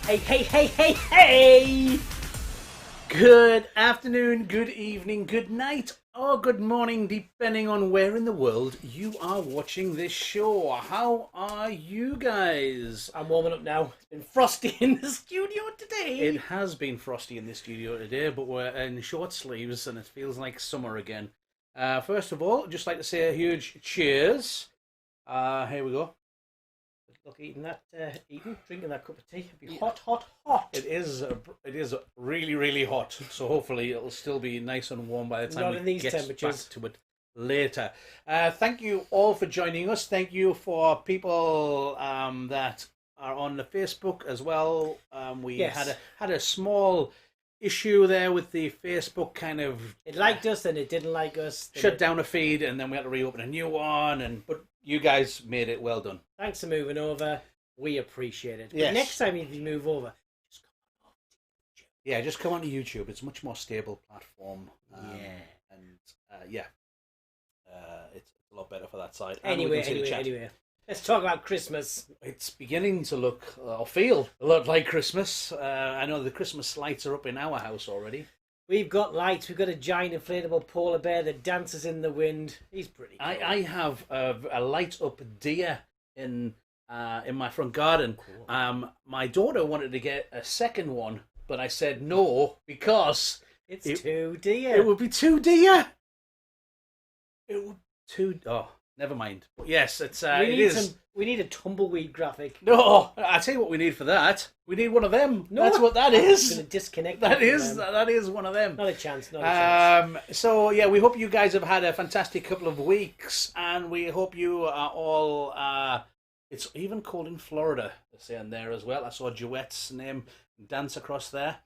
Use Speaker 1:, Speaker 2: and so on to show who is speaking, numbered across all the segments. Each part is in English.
Speaker 1: Hey, hey, hey, hey, hey! Good afternoon, good evening, good night, or good morning, depending on where in the world you are watching this show. How are you guys?
Speaker 2: I'm warming up now. It's been frosty in the studio today.
Speaker 1: It has been frosty in the studio today, but we're in short sleeves and it feels like summer again. First of all, just like to say a huge cheers. Here we go.
Speaker 2: Look, drinking that cup of tea. It'd be hot, hot, hot.
Speaker 1: It is really, really hot. So hopefully it'll still be nice and warm by the time we get back to it later. Thank you all for joining us. Thank you for people that are on the Facebook as well. We had a small issue there with the Facebook kind of...
Speaker 2: It liked us, and it didn't like us.
Speaker 1: Shut down a feed, and then we had to reopen a new one. But you guys made it well done.
Speaker 2: Thanks for moving over. We appreciate it.
Speaker 1: Yes.
Speaker 2: But next time if you move over, just come on.
Speaker 1: Yeah, just come onto YouTube. It's a much more stable platform. It's a lot better for that side.
Speaker 2: Anyway. Let's talk about Christmas.
Speaker 1: It's beginning to look or feel a lot like Christmas. I know the Christmas lights are up in our house already.
Speaker 2: We've got lights. We've got a giant inflatable polar bear that dances in the wind. He's pretty cool.
Speaker 1: I have a light up deer in my front garden.
Speaker 2: Cool.
Speaker 1: My daughter wanted to get a second one, but I said no because
Speaker 2: it's too deer.
Speaker 1: It would be too deer. It would too. Oh, never mind. But yes,
Speaker 2: We need a tumbleweed graphic.
Speaker 1: No, I tell you what we need for that. We need one of them.
Speaker 2: No,
Speaker 1: that's what that is.
Speaker 2: I'm going to disconnect.
Speaker 1: That is one of them.
Speaker 2: Not a chance.
Speaker 1: So yeah, we hope you guys have had a fantastic couple of weeks, and we hope you are all. It's even cold in Florida. They're saying there as well. I saw Duet's name dance across there.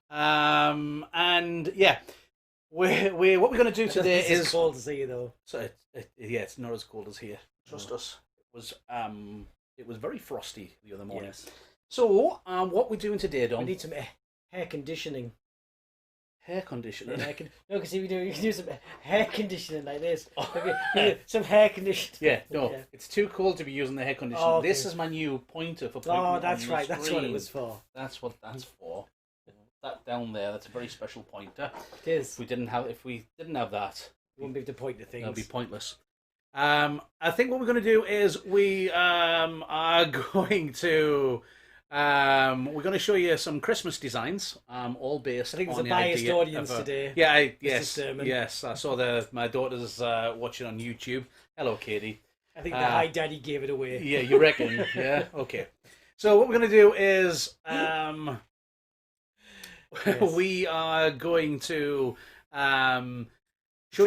Speaker 1: And yeah. What we're going to do today is...
Speaker 2: It's cold to see you, though.
Speaker 1: So it's not as cold as here. Trust us. It was very frosty the other morning.
Speaker 2: Yes.
Speaker 1: So what we're doing today, Dom?
Speaker 2: We need some hair conditioning.
Speaker 1: Hair conditioning?
Speaker 2: No, because if you can do some hair conditioning like this. Some hair conditioning.
Speaker 1: Yeah, no. Yeah. It's too cold to be using the hair conditioning. Oh, okay. This is my new pointer for pointing.
Speaker 2: Oh, that's right. That's what it was for.
Speaker 1: That's what that's for. That down there, that's a very special pointer.
Speaker 2: It is.
Speaker 1: If we didn't have that,
Speaker 2: we wouldn't be able to point to things.
Speaker 1: That'd be pointless. I think what we're going to do is we are going to show you some Christmas designs, all based.
Speaker 2: I think
Speaker 1: on
Speaker 2: it's a biased audience today.
Speaker 1: Yeah, yes. I saw my daughter's watching on YouTube. Hello, Katie.
Speaker 2: I think the Hi Daddy gave it away.
Speaker 1: Yeah, you reckon? Yeah, okay. So what we're going to do is. Yes. We are going to show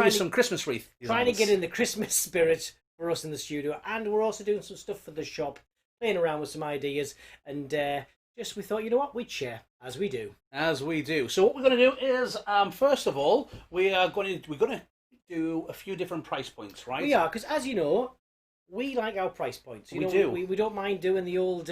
Speaker 1: you some Christmas wreath designs.
Speaker 2: Trying to get in the Christmas spirit for us in the studio, and we're also doing some stuff for the shop, playing around with some ideas, and we thought, you know what, we'd share as we do.
Speaker 1: So what we're going to do is, first of all, we're going to do a few different price points, right?
Speaker 2: We are, because as you know, we like our price points. We don't mind doing the old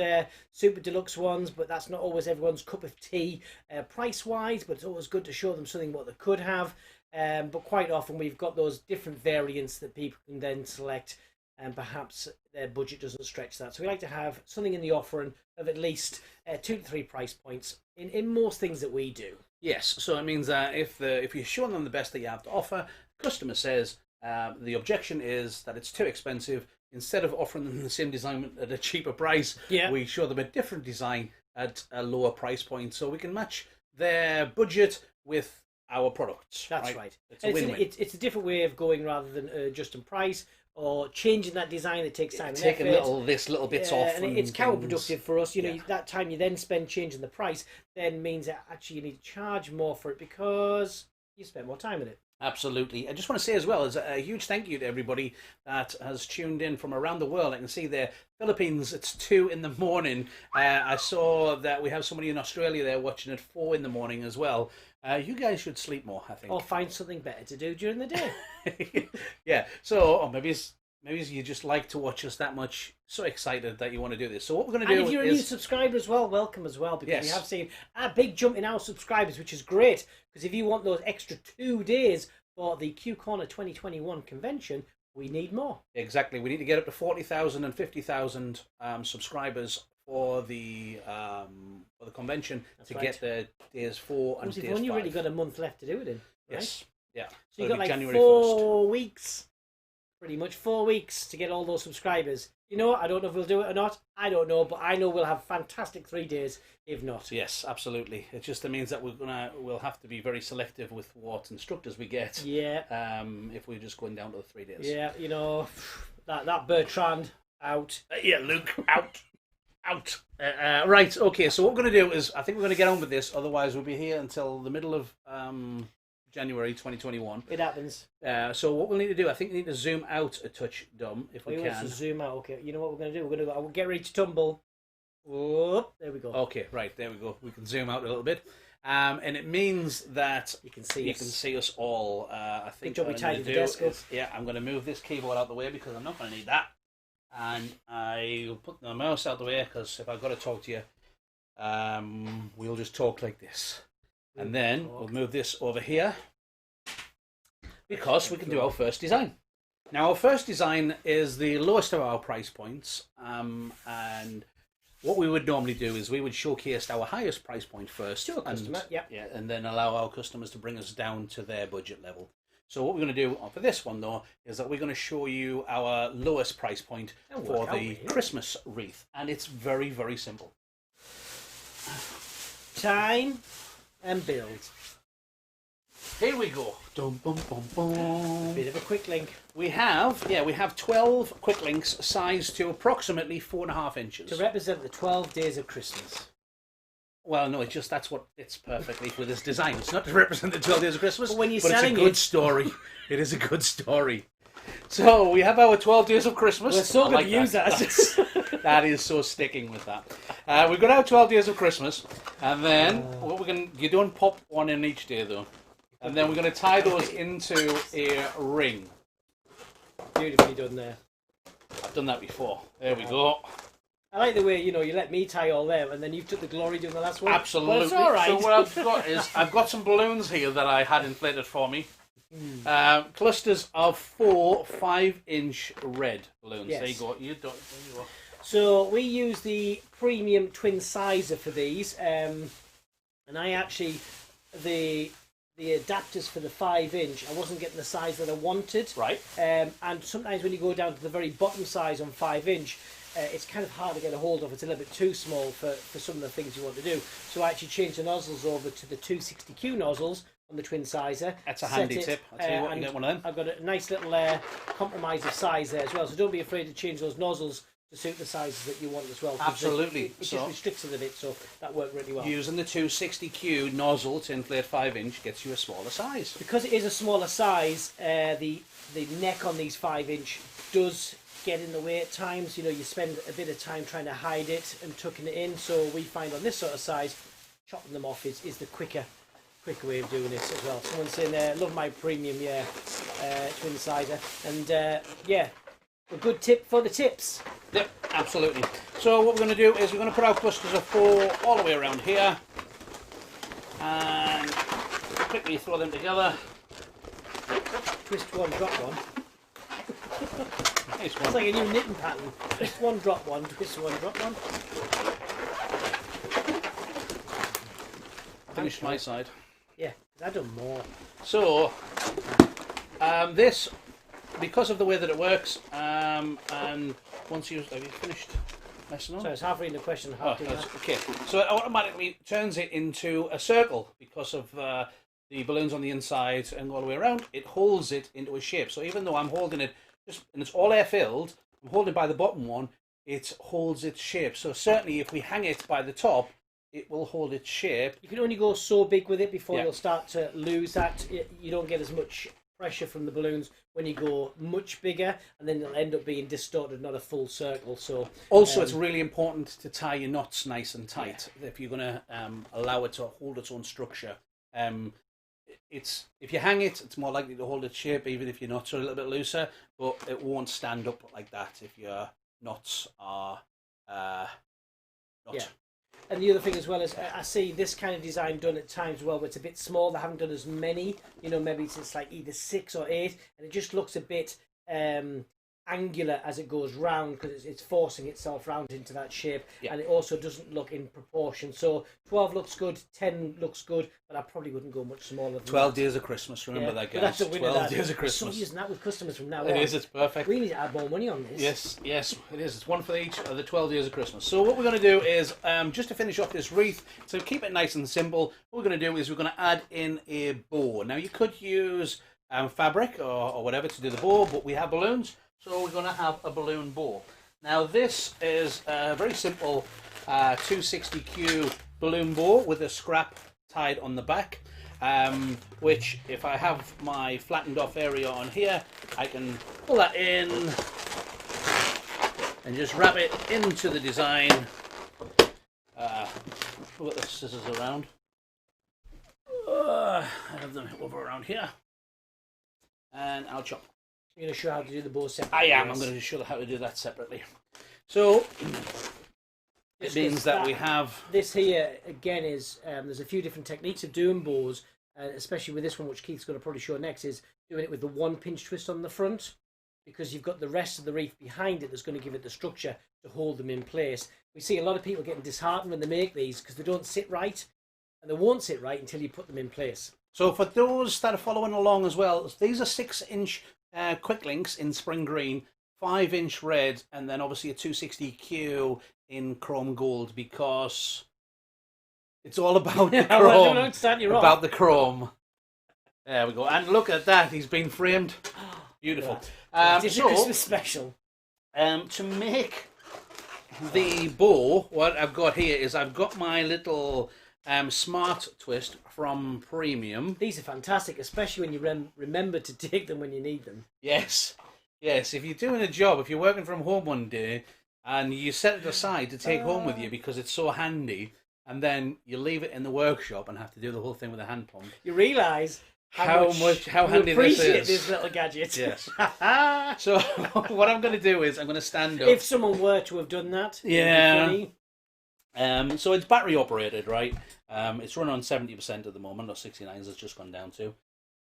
Speaker 2: super deluxe ones, but that's not always everyone's cup of tea price-wise, but it's always good to show them something what they could have. But quite often we've got those different variants that people can then select, and perhaps their budget doesn't stretch that. So we like to have something in the offering of at least 2 to 3 price points in most things that we do.
Speaker 1: Yes, so it means that if you're showing them the best that you have to offer, the customer says the objection is that it's too expensive. Instead of offering them the same design at a cheaper price, we show them a different design at a lower price point, so we can match their budget with our products.
Speaker 2: That's right.
Speaker 1: It's a win-win.
Speaker 2: It's a different way of going rather than adjusting price or changing that design that takes time.
Speaker 1: Taking little bits off.
Speaker 2: And it's counterproductive for us. That time you then spend changing the price then means that actually you need to charge more for it because you spend more time in it.
Speaker 1: Absolutely. I just want to say as well, as a huge thank you to everybody that has tuned in from around the world. I can see there, Philippines, it's 2 a.m. I saw that we have somebody in Australia there watching at 4 a.m. as well. You guys should sleep more, I think.
Speaker 2: Or find something better to do during the day.
Speaker 1: Yeah. So, maybe you just like to watch us that much, so excited that you want to do this. So what we're going to do is...
Speaker 2: And if you're a new subscriber as well, welcome as well, because we have seen a big jump in our subscribers, which is great, because if you want those extra 2 days for the Q Corner 2021 convention, we need more. Exactly.
Speaker 1: We need to get up to 40,000 and 50,000 subscribers for the convention. That's get the days 4 and days 5.
Speaker 2: You've only really got a month left to do it in, right?
Speaker 1: Yes. Yeah.
Speaker 2: So you've got like
Speaker 1: January
Speaker 2: 4 weeks. Pretty much 4 weeks to get all those subscribers. You know, I don't know if we'll do it or not. I don't know, but I know we'll have fantastic 3 days, if not.
Speaker 1: Yes, absolutely. It just means that we'll have to be very selective with what instructors we get.
Speaker 2: Yeah.
Speaker 1: If we're just going down to the 3 days.
Speaker 2: Yeah, you know, that Bertrand out.
Speaker 1: Yeah, Luke out. Right. Okay. So what we're going to do is, I think we're going to get on with this. Otherwise, we'll be here until the middle of January 2021.
Speaker 2: It happens.
Speaker 1: So what we'll need to do, I think we need to zoom out a touch, Dom, if we can.
Speaker 2: To zoom out. Okay. You know what we're going to do? We're going to get ready to tumble. Whoop, there we go.
Speaker 1: Okay, right, there we go. We can zoom out a little bit. And it means that
Speaker 2: you can see
Speaker 1: us all. I think
Speaker 2: good job we tidied the desk up.
Speaker 1: Yeah, I'm going to move this keyboard out the way because I'm not going to need that. And I'll put the mouse out the way because if I've got to talk to you, we'll just talk like this. And then we'll move this over here because we can do our first design. Now, our first design is the lowest of our price points, and what we would normally do is we would showcase our highest price point first
Speaker 2: to a customer,
Speaker 1: and then allow our customers to bring us down to their budget level. So what we're going to do for this one, though, is that we're going to show you our lowest price point for the Christmas wreath, and it's very, very simple.
Speaker 2: Time and build.
Speaker 1: Here we go. Dum, bum, bum, bum.
Speaker 2: Bit of a quick link.
Speaker 1: We have 12 quick links sized to approximately 4.5 inches.
Speaker 2: To represent the 12 days of Christmas.
Speaker 1: Well, no, that's what fits perfectly for this design. It's not to represent the 12 days of Christmas,
Speaker 2: but when you're
Speaker 1: it's a good story. It is a good story. So we have our 12 days of Christmas.
Speaker 2: We're so going to use that.
Speaker 1: That is so sticking with that. We've got our 12 days of Christmas, and then you don't pop one in each day though. And then we're going to tie those into a ring.
Speaker 2: Beautifully done there.
Speaker 1: I've done that before. There we go.
Speaker 2: I like the way, you let me tie all them and then you took the glory doing the last one.
Speaker 1: Absolutely.
Speaker 2: Well, it's all right.
Speaker 1: So what I've got is, I've got some balloons here that I had inflated for me. Clusters of 4 5-inch red balloons.
Speaker 2: Yes.
Speaker 1: There you go. There you go.
Speaker 2: So we use the premium twin sizer for these. And I actually, the adapters for the 5-inch, I wasn't getting the size that I wanted.
Speaker 1: Right.
Speaker 2: And sometimes when you go down to the very bottom size on 5-inch, it's kind of hard to get a hold of. It's a little bit too small for some of the things you want to do. So I actually changed the nozzles over to the 260Q nozzles on the twin sizer.
Speaker 1: That's a handy tip. I'll tell you what, you get one of them.
Speaker 2: I've got a nice little compromise of size there as well. So don't be afraid to change those nozzles to suit the sizes that you want as well.
Speaker 1: Absolutely.
Speaker 2: It just restricts it a bit, so that worked really well.
Speaker 1: Using the 260Q nozzle to inflate 5-inch gets you a smaller size.
Speaker 2: Because it is a smaller size, the neck on these 5-inch does get in the way at times. You spend a bit of time trying to hide it and tucking it in. So we find on this sort of size, chopping them off is the quicker way of doing it as well. Someone's saying there, love my premium, twin sizer, and a good tip for the tips.
Speaker 1: Yep, absolutely. So what we're going to do is we're going to put our clusters of 4 all the way around here and quickly throw them together.
Speaker 2: Twist one, drop one.
Speaker 1: Nice one.
Speaker 2: It's like a new knitting pattern. Twist one, drop one, twist one, drop one.
Speaker 1: Finished my side.
Speaker 2: Yeah, I've done more.
Speaker 1: So, this, because of the way that it works, and once have you finished messing on?
Speaker 2: So it's halfway in the question.
Speaker 1: Okay. So it automatically turns it into a circle because of the balloons on the inside and all the way around. It holds it into a shape. So even though I'm holding it and it's all air filled, I'm holding it by the bottom one. It holds its shape. So certainly, if we hang it by the top, it will hold its shape.
Speaker 2: You can only go so big with it before you'll start to lose that. You don't get as much pressure from the balloons when you go much bigger, and then it'll end up being distorted, not a full circle. So
Speaker 1: also, it's really important to tie your knots nice and tight if you're going to allow it to hold its own structure. If you hang it, it's more likely to hold its shape, even if your knots are a little bit looser, but it won't stand up like that if your knots are not.
Speaker 2: Yeah. And the other thing as well is I see this kind of design done at times where it's a bit small. They haven't done as many. Maybe it's like either 6 or 8, and it just looks a bit angular as it goes round because it's forcing itself round into that shape, and it also doesn't look in proportion. So 12 looks good, 10 looks good, but I probably wouldn't go much smaller than
Speaker 1: 12 days of Christmas, remember that, guys. 12 days of Christmas.
Speaker 2: So using that with customers from now on.
Speaker 1: It is, it's perfect.
Speaker 2: We need to add more money on this.
Speaker 1: Yes, it is. It's one for each of the 12 days of Christmas. So what we're going to do is, just to finish off this wreath, to keep it nice and simple, what we're going to do is we're going to add in a bow. Now you could use fabric or whatever to do the bow, but we have balloons. So we're going to have a balloon bow. Now this is a very simple 260Q balloon bow with a scrap tied on the back, which if I have my flattened off area on here, I can pull that in and just wrap it into the design. Put the scissors around. I have them over around here. And I'll chop.
Speaker 2: You're going to show how to do the bow separately?
Speaker 1: I am. I'm going to show how to do that separately. So, it means that we have...
Speaker 2: This here, again, is... there's a few different techniques of doing bows, especially with this one, which Keith's going to probably show next, is doing it with the one pinch twist on the front, because you've got the rest of the wreath behind it that's going to give it the structure to hold them in place. We see a lot of people getting disheartened when they make these because they don't sit right, and they won't sit right until you put them in place. So
Speaker 1: for those that are following along as well, these are 6-inch quick links in spring green, 5-inch red, and then obviously a 260Q in chrome gold, because it's all about the chrome.
Speaker 2: I don't understand, you're
Speaker 1: about the chrome. There we go. And look at that, he's been framed. Beautiful.
Speaker 2: It's a Christmas special.
Speaker 1: To make the bow, what I've got here is I've got my little smart twist from Premium.
Speaker 2: These are fantastic, especially when you remember to take them when you need them.
Speaker 1: Yes. Yes, if you're doing a job, if you're working from home one day and you set it aside to take home with you because it's so handy, and then you leave it in the workshop and have to do the whole thing with a hand pump,
Speaker 2: you realise how handy this little gadget.
Speaker 1: Yes. So what I'm going to do is I'm going to stand up.
Speaker 2: If someone were to have done that,
Speaker 1: yeah. So it's battery operated, right? It's run on 70% at the moment, or 69 it's just gone down to.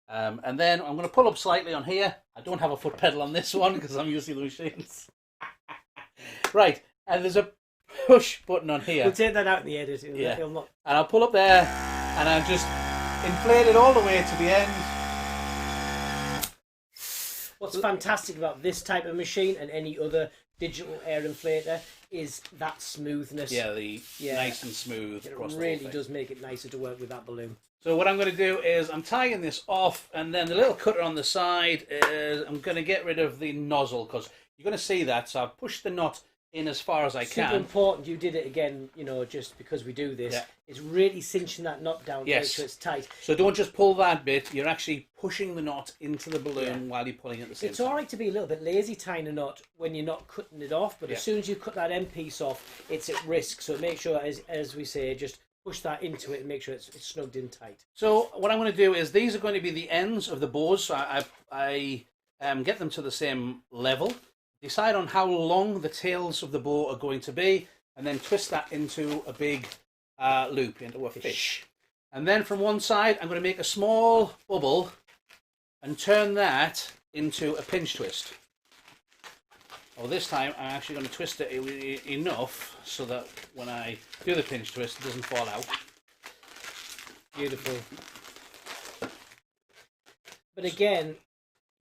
Speaker 1: And then I'm going to pull up slightly on here. I don't have a foot pedal on this one because I'm using the machines. Right, and there's a push button on here.
Speaker 2: We'll take that out in the edit.
Speaker 1: Yeah. And I'll pull up there, and I'll just inflate it all the way to the end.
Speaker 2: What's fantastic about this type of machine and any other digital air inflator is that smoothness.
Speaker 1: Yeah, nice and smooth.
Speaker 2: It really does make it nicer to work with that balloon.
Speaker 1: So what I'm going to do is I'm tying this off, and then the little cutter on the side is I'm going to get rid of the nozzle, because you're going to see that. So I've pushed the knot in as far as I can.
Speaker 2: Super important. You did it again, just because we do this. Yeah. It's really cinching that knot down to make sure it's tight.
Speaker 1: So don't just pull that bit. You're actually pushing the knot into the balloon while you're pulling it at the same time.
Speaker 2: It's all right to be a little bit lazy tying a knot when you're not cutting it off, but as soon as you cut that end piece off, it's at risk. So make sure, as we say, just push that into it and make sure it's snugged in tight.
Speaker 1: So what I'm going to do is these are going to be the ends of the bows. So I get them to the same level. Decide on how long the tails of the bow are going to be, and then twist that into a big loop, into a fish. And then from one side, I'm going to make a small bubble and turn that into a pinch twist. Well, this time I'm actually going to twist it enough so that when I do the pinch twist, it doesn't fall out.
Speaker 2: Beautiful. But again,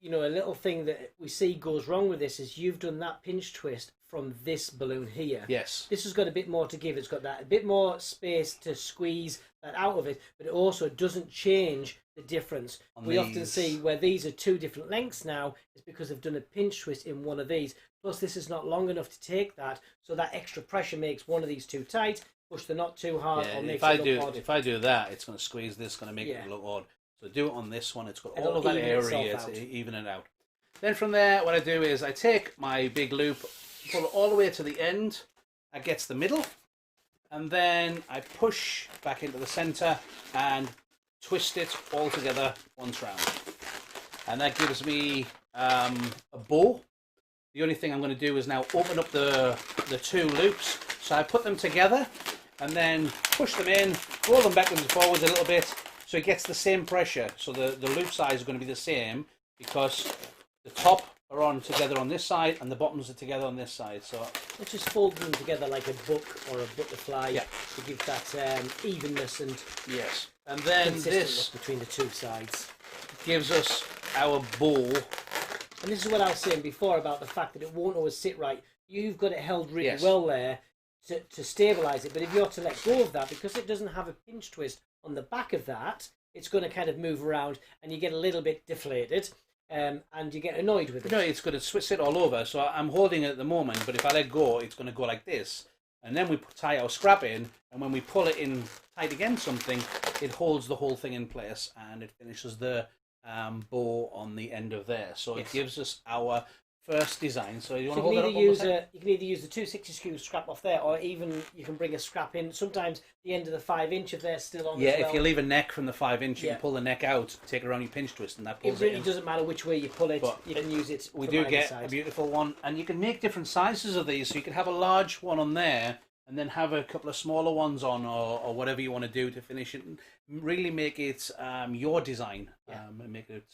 Speaker 2: a little thing that we see goes wrong with this is you've done that pinch twist from this balloon here.
Speaker 1: Yes.
Speaker 2: This has got a bit more to give. It's got that a bit more space to squeeze that out of it, but it also doesn't change the difference. We often see where these are two different lengths now, it's because they've done a pinch twist in one of these. Plus this is not long enough to take that, so that extra pressure makes one of these too tight, push the knot too hard, or makes it look odd.
Speaker 1: If I do that, it's going to squeeze this, going to make it look odd. So do it on this one. It's got all of that area to even it out. Then from there, what I do is I take my big loop, pull it all the way to the end. That gets the middle. And then I push back into the center and twist it all together once round. And that gives me a bow. The only thing I'm going to do is now open up the two loops. So I put them together and then push them in, roll them backwards and forwards a little bit, so it gets the same pressure. So the loop size is going to be the same, because the top are on together on this side and the bottoms are together on this side. So
Speaker 2: let's just fold them together like a book or a butterfly to give that evenness and
Speaker 1: and then this
Speaker 2: between the two sides
Speaker 1: gives us our bow.
Speaker 2: And this is what I was saying before about the fact that it won't always sit right. You've got it held really well there to stabilise it, but if you're to let go of that, because it doesn't have a pinch twist on the back of that, it's going to kind of move around and you get a little bit deflated. And you get annoyed with it.
Speaker 1: No, it's going to sit all over. So I'm holding it at the moment, but if I let go, it's going to go like this. And then we tie our scrap in, and when we pull it in tight against something, it holds the whole thing in place, and it finishes the bow on the end of there. So it gives us our first design. So you want
Speaker 2: So
Speaker 1: to hold that up?
Speaker 2: you can either use the 260 screw scrap off there, or even you can bring a scrap in. Sometimes the end of the 5-inch if they're still on.
Speaker 1: Yeah,
Speaker 2: as well.
Speaker 1: If you leave a neck from the 5-inch, you can pull the neck out, take it around your pinch twist, and that pulls
Speaker 2: it really doesn't matter which way you pull it. But you can use it.
Speaker 1: We do get a beautiful one, and you can make different sizes of these. So you can have a large one on there, and then have a couple of smaller ones on, or whatever you want to do to finish it. And really make it your design, and make it.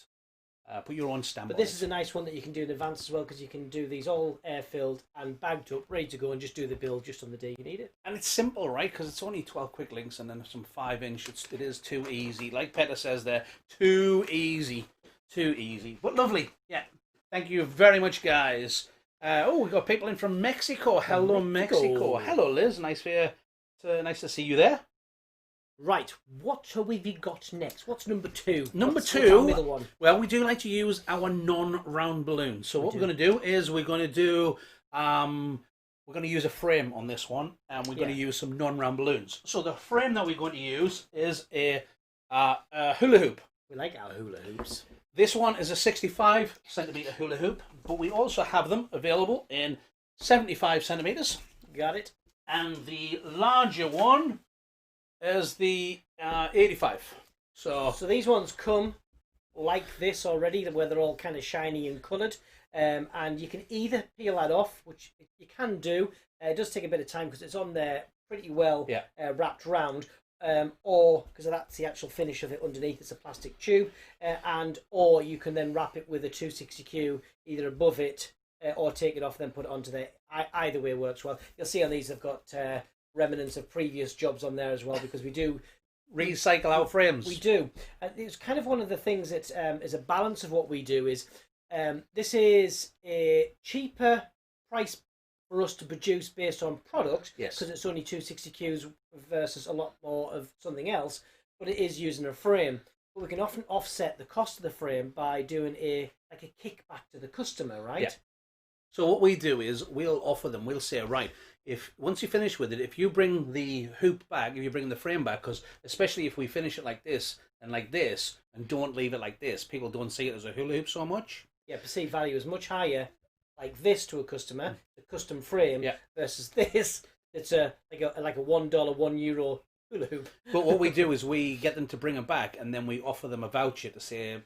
Speaker 1: Put your own stamp on it.
Speaker 2: But this is a nice one that you can do in advance as well, because you can do these all air-filled and bagged up, ready to go, and just do the build just on the day you need it.
Speaker 1: And it's simple, right? Because it's only 12 quick links and then some 5-inch. It is too easy. Like Petter says there, too easy. Too easy. But lovely. Yeah. Thank you very much, guys. We've got people in from Mexico. Hello, Mexico. Hello, Liz. Nice to see you there.
Speaker 2: Right, what have we got next? What's number 2?
Speaker 1: What's
Speaker 2: our middle one?
Speaker 1: Well, we do like to use our non-round balloons. So what we're going to do is we're going to use a frame on this one, and we're going to use some non-round balloons. So the frame that we're going to use is a hula hoop.
Speaker 2: We like our hula hoops.
Speaker 1: This one is a 65 centimeter hula hoop, but we also have them available in 75 centimeters.
Speaker 2: Got it.
Speaker 1: And the larger one is the 85. So
Speaker 2: these ones come like this already, where they're all kind of shiny and coloured, and you can either peel that off, which you can do. It does take a bit of time because it's on there pretty well wrapped round, or because that's the actual finish of it underneath. It's a plastic tube, or you can then wrap it with a 260Q either above it or take it off, then put it onto there. Either way works well. You'll see on these I've got remnants of previous jobs on there as well, because we do
Speaker 1: recycle our frames.
Speaker 2: We do. It's kind of one of the things that is a balance of what we do. Is this is a cheaper price for us to produce based on product, because it's only 260Qs versus a lot more of something else, but it is using a frame. But we can often offset the cost of the frame by doing a kickback to the customer, right?
Speaker 1: Yeah. So what we do is we'll offer them, we'll say, right, if once you finish with it, if you bring the hoop back, if you bring the frame back, because especially if we finish it like this and don't leave it like this, people don't see it as a hula hoop so much.
Speaker 2: Yeah, perceived value is much higher like this to a customer, the custom frame, versus this. It's like a $1, €1 hula hoop.
Speaker 1: But what we do is we get them to bring it back, and then we offer them a voucher to say,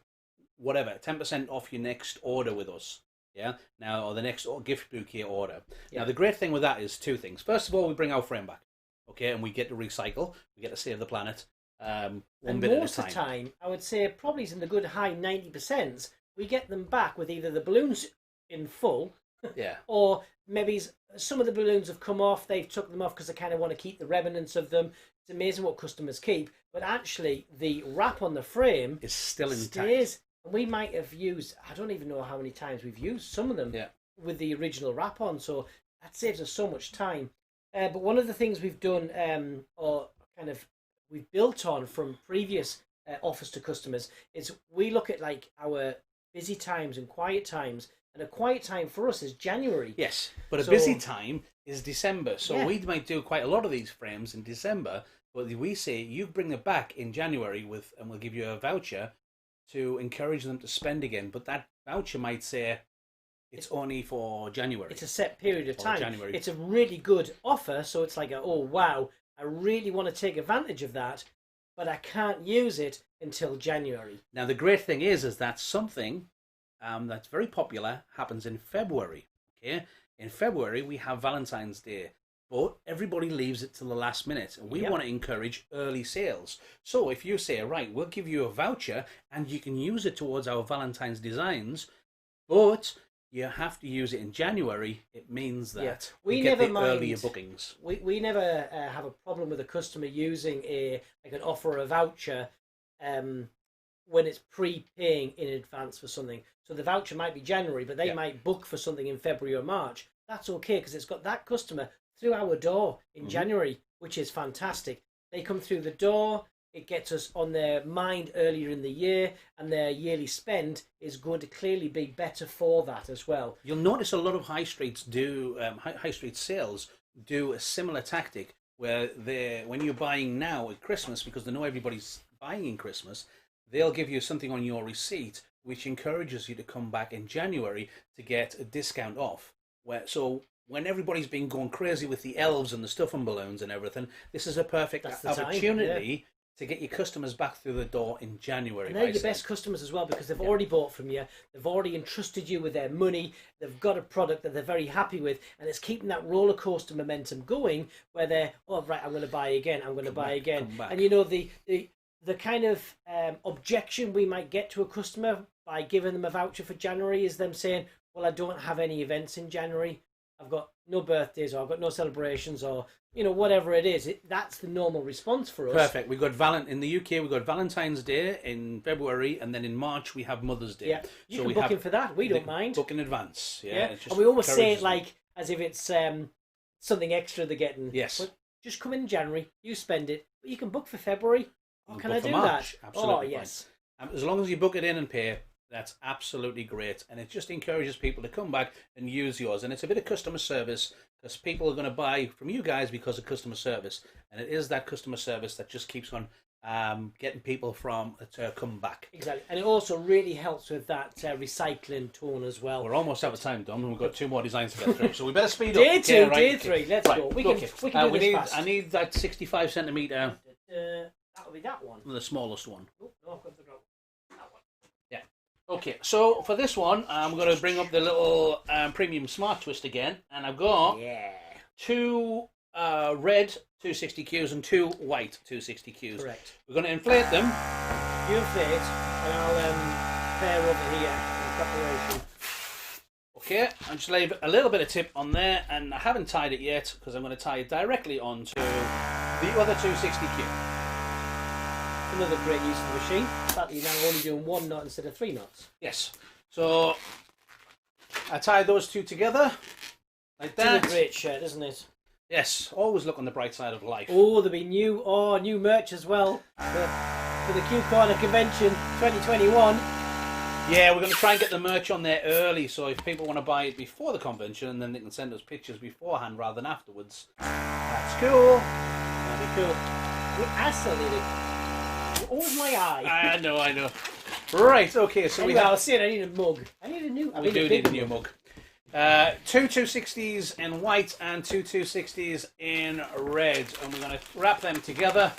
Speaker 1: whatever, 10% off your next order with us. Yeah. Now, or the next gift bouquet order. Yeah. Now, the great thing with that is two things. First of all, we bring our frame back, okay, and we get to recycle. We get to save the planet. One bit at a time.
Speaker 2: Most of the time, I would say probably in the good high 90%, we get them back with either the balloons in full, or maybe some of the balloons have come off. They've took them off because they kind of want to keep the remnants of them. It's amazing what customers keep, but actually the wrap on the frame
Speaker 1: is still intact.
Speaker 2: Stays. We might have used, I don't even know how many times we've used some of them with the original wrap on, so that saves us so much time. But one of the things we've done, or kind of we've built on from previous offers to customers, is we look at like our busy times and quiet times, and a quiet time for us is January.
Speaker 1: Yes, but a busy time is December, so we might do quite a lot of these frames in December, but we say you bring them back in January and we'll give you a voucher to encourage them to spend again, but that voucher might say it's only for January.
Speaker 2: It's a set period of time. January. It's a really good offer, so it's like, oh wow, I really want to take advantage of that, but I can't use it until January.
Speaker 1: Now the great thing is that something that's very popular happens in February. Okay, in February we have Valentine's Day. But everybody leaves it till the last minute, and we want to encourage early sales. So if you say, right, we'll give you a voucher, and you can use it towards our Valentine's designs, but you have to use it in January, it means that we get the earlier bookings.
Speaker 2: We never have a problem with a customer using an offer or a voucher when it's pre-paying in advance for something. So the voucher might be January, but they might book for something in February or March. That's okay, because it's got that customer through our door in January, which is fantastic. They come through the door, it gets us on their mind earlier in the year, and their yearly spend is going to clearly be better for that as well.
Speaker 1: You'll notice a lot of high streets do high street sales do a similar tactic where when you're buying now at Christmas, because they know everybody's buying in Christmas, they'll give you something on your receipt which encourages you to come back in January to get a discount off. So when everybody's been going crazy with the elves and the stuff and balloons and everything, this is a perfect opportunity to get your customers back through the door in January.
Speaker 2: And they're your best customers as well, because they've already bought from you, they've already entrusted you with their money, they've got a product that they're very happy with, and it's keeping that roller coaster momentum going where they're, oh right, I'm going to buy again, I'm going to buy again. And you know, the kind of objection we might get to a customer by giving them a voucher for January is them saying, well, I don't have any events in January, I've got no birthdays, or I've got no celebrations, or you know, whatever it is. That's the normal response for us.
Speaker 1: Perfect. We've got in the UK, we've got Valentine's Day in February, and then in March we have Mother's Day.
Speaker 2: Yeah, you can book in for that. We don't mind.
Speaker 1: Book in advance. Yeah.
Speaker 2: And we always say it like as if it's something extra they're getting.
Speaker 1: Yes.
Speaker 2: But just come in January, you spend it, but you can book for February. Oh, can I do that?
Speaker 1: Absolutely.
Speaker 2: Oh, yes.
Speaker 1: As long as you book it in and pay, that's absolutely great, and it just encourages people to come back and use yours. And it's a bit of customer service, because people are going to buy from you guys because of customer service, and it is that customer service that just keeps on getting people to come back.
Speaker 2: Exactly, and it also really helps with that recycling tone as well.
Speaker 1: We're almost out of time, Dom, and we've got 2 more designs to get through, so we better speed up.
Speaker 2: Day 2, day 3, let's go. We can do this fast.
Speaker 1: I need that 65 centimetre.
Speaker 2: That'll be that one.
Speaker 1: The smallest one.
Speaker 2: Oh, no, I've got the wrong.
Speaker 1: Okay, so for this one, I'm going to bring up the little premium smart twist again, and I've got 2 red 260Qs and 2 white 260Qs.
Speaker 2: Correct.
Speaker 1: We're going to inflate them.
Speaker 2: You inflate, and I'll pair over here in preparation.
Speaker 1: Okay, I'll just leave a little bit of tip on there, and I haven't tied it yet because I'm going to tie it directly onto the other 260Q.
Speaker 2: Another great use of the machine. In fact, you're now only doing 1 knot instead of 3 knots.
Speaker 1: Yes. So I tie those 2 together like that.
Speaker 2: It's a great shirt, isn't it?
Speaker 1: Yes. Always look on the bright side of life.
Speaker 2: Oh, there'll be new merch as well for the Q Corner Convention 2021.
Speaker 1: Yeah, we're going to try and get the merch on there early, so if people want to buy it before the convention, and then they can send us pictures beforehand rather than afterwards. That's cool.
Speaker 2: That'd be cool. I still need it. Oh my eye!
Speaker 1: I know. Right, okay, so
Speaker 2: anyway, I was saying I need a mug. I need a new.
Speaker 1: We do need a new mug. 2 260s in white and 2 260s in red, and we're going to wrap them together,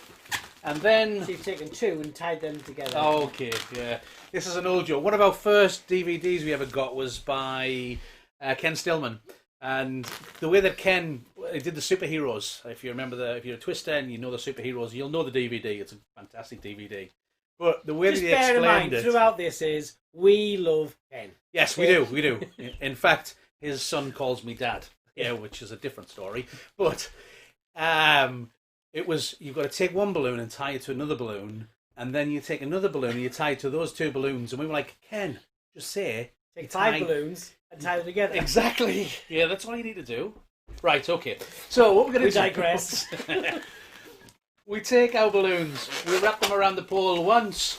Speaker 1: and then.
Speaker 2: So you've taken 2 and tied them together.
Speaker 1: Okay, yeah. This is an old joke. One of our first DVDs we ever got was by Ken Stillman. And the way that Ken did the superheroes, if you remember if you're a Twister and you know the superheroes, you'll know the DVD. It's a fantastic DVD. But the way that he explained it,
Speaker 2: throughout this is we love Ken.
Speaker 1: Yes, we do. In fact, his son calls me Dad. Yeah, which is a different story. But it was, you've got to take one balloon and tie it to another balloon, and then you take another balloon and you tie it to those 2 balloons, and we were like, Ken, just say
Speaker 2: take 5 balloons and tie them together.
Speaker 1: Exactly. Yeah, that's all you need to do. Right, okay. So what we're going to do...
Speaker 2: We digress.
Speaker 1: We take our balloons, we wrap them around the pole once,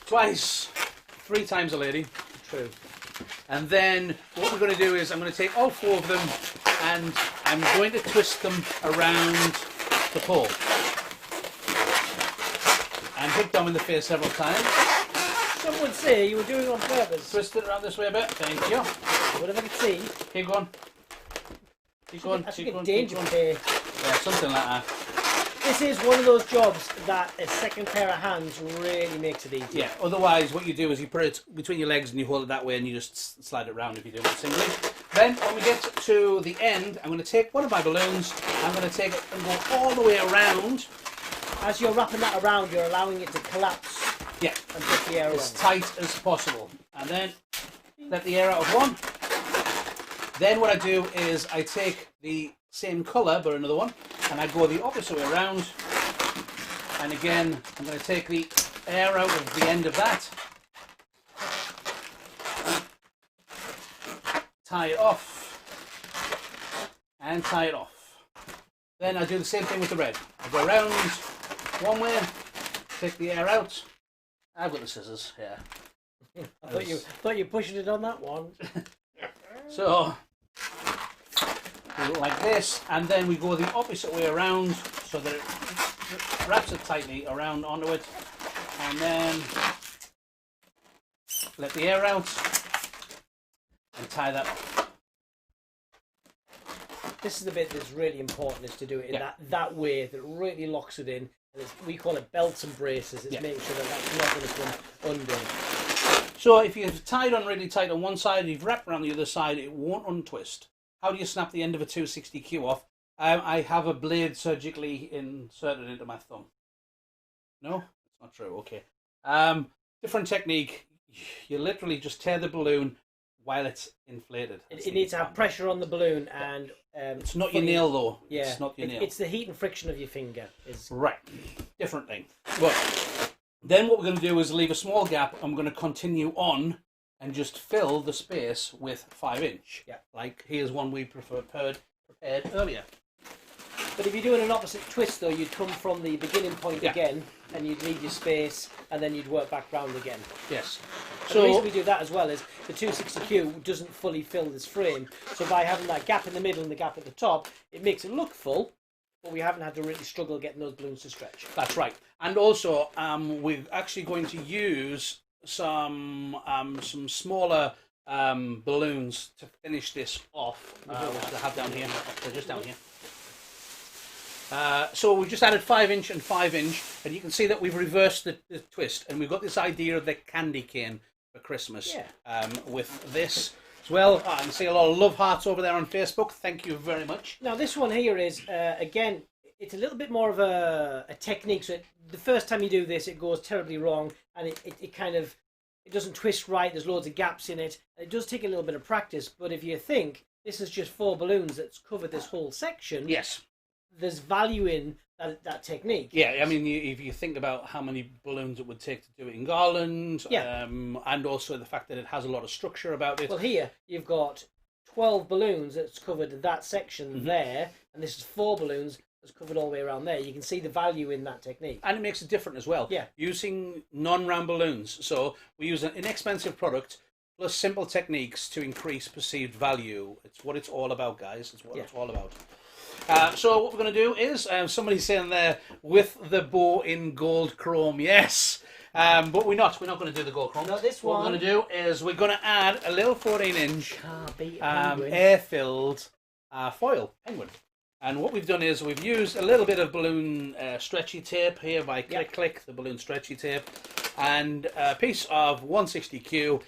Speaker 1: twice, 3 times a lady.
Speaker 2: True.
Speaker 1: And then what we're going to do is I'm going to take all 4 of them and I'm going to twist them around the pole. And hit Dom in the face several times.
Speaker 2: Some would say you were doing it on purpose.
Speaker 1: Twist it around this way a bit. Thank you.
Speaker 2: Whatever I can see.
Speaker 1: Keep going. Keep going.
Speaker 2: Keep going. Danger pay.
Speaker 1: Yeah, something like that.
Speaker 2: This is one of those jobs that a second pair of hands really makes it easy.
Speaker 1: Yeah, otherwise what you do is you put it between your legs and you hold it that way and you just slide it around if you do it singly. Then when we get to the end, I'm going to take one of my balloons, I'm going to take it and go all the way around.
Speaker 2: As you're wrapping that around, you're allowing it to collapse.
Speaker 1: Yeah.
Speaker 2: And put the air
Speaker 1: as tight as possible. And then let the air out of one. Then what I do is I take the same colour, but another one, and I go the opposite way around. And again, I'm going to take the air out of the end of that. Tie it off. And tie it off. Then I do the same thing with the red. I go around one way, take the air out. I've got the scissors, yeah.
Speaker 2: I thought you were pushing it on that one.
Speaker 1: So, like this, and then we go the opposite way around so that it wraps it tightly around onto it. and then let the air out and tie that up.
Speaker 2: This is the bit that's really important, is to do it in that way that really locks it in. And we call it belts and braces. It's making sure that that's not going to come undone.
Speaker 1: So if you've tied on really tight on one side, you've wrapped around the other side, it won't untwist. How do you snap the end of a 260Q off? I have a blade surgically inserted into my thumb. No? That's not true. Okay. Different technique. You literally just tear the balloon while it's inflated.
Speaker 2: It needs to have pressure on the balloon, and
Speaker 1: it's not your nail though.
Speaker 2: Yeah,
Speaker 1: it's not your nail.
Speaker 2: It's the heat and friction of your finger.
Speaker 1: Right. Different thing. But then what we're going to do is leave a small gap. I'm going to continue on and just fill the space with 5-inch.
Speaker 2: Yeah.
Speaker 1: Like here's one we prepared earlier.
Speaker 2: But if you're doing an opposite twist, though, you'd come from the beginning point again, and you'd leave your space, and then you'd work back round again.
Speaker 1: Yes.
Speaker 2: So the reason we do that as well is the 260Q doesn't fully fill this frame. So by having that gap in the middle and the gap at the top, it makes it look full, but we haven't had to really struggle getting those balloons to stretch.
Speaker 1: That's right. And also, we're actually going to use some smaller balloons to finish this off, which I have down here. They're just down here. So we've just added 5-inch and 5-inch, and you can see that we've reversed the twist, and we've got this idea of the candy cane for Christmas with this as well. I can see a lot of love hearts over there on Facebook. Thank you very much.
Speaker 2: Now this one here is, again, it's a little bit more of a technique. So the first time you do this, it goes terribly wrong, and it kind of, it doesn't twist right. There's loads of gaps in it. It does take a little bit of practice, but if you think this is just 4 balloons that's covered this whole section,
Speaker 1: yes,
Speaker 2: there's value in that technique.
Speaker 1: Yeah, I mean, if you think about how many balloons it would take to do it in garland, and also the fact that it has a lot of structure about it.
Speaker 2: Well, here you've got 12 balloons that's covered that section there, and this is 4 balloons that's covered all the way around there. You can see the value in that technique.
Speaker 1: And it makes it different as well.
Speaker 2: Yeah.
Speaker 1: Using non-round balloons. So we use an inexpensive product plus simple techniques to increase perceived value. It's what it's all about, guys. It's what it's all about. So what we're going to do is, somebody's saying there, with the bow in gold chrome, yes. But we're not going to do the gold chrome.
Speaker 2: Not this one.
Speaker 1: What we're going to do is we're going to add a little 14-inch air-filled foil penguin. And what we've done is we've used a little bit of balloon stretchy tape here by click, the balloon stretchy tape, and a piece of 160Q.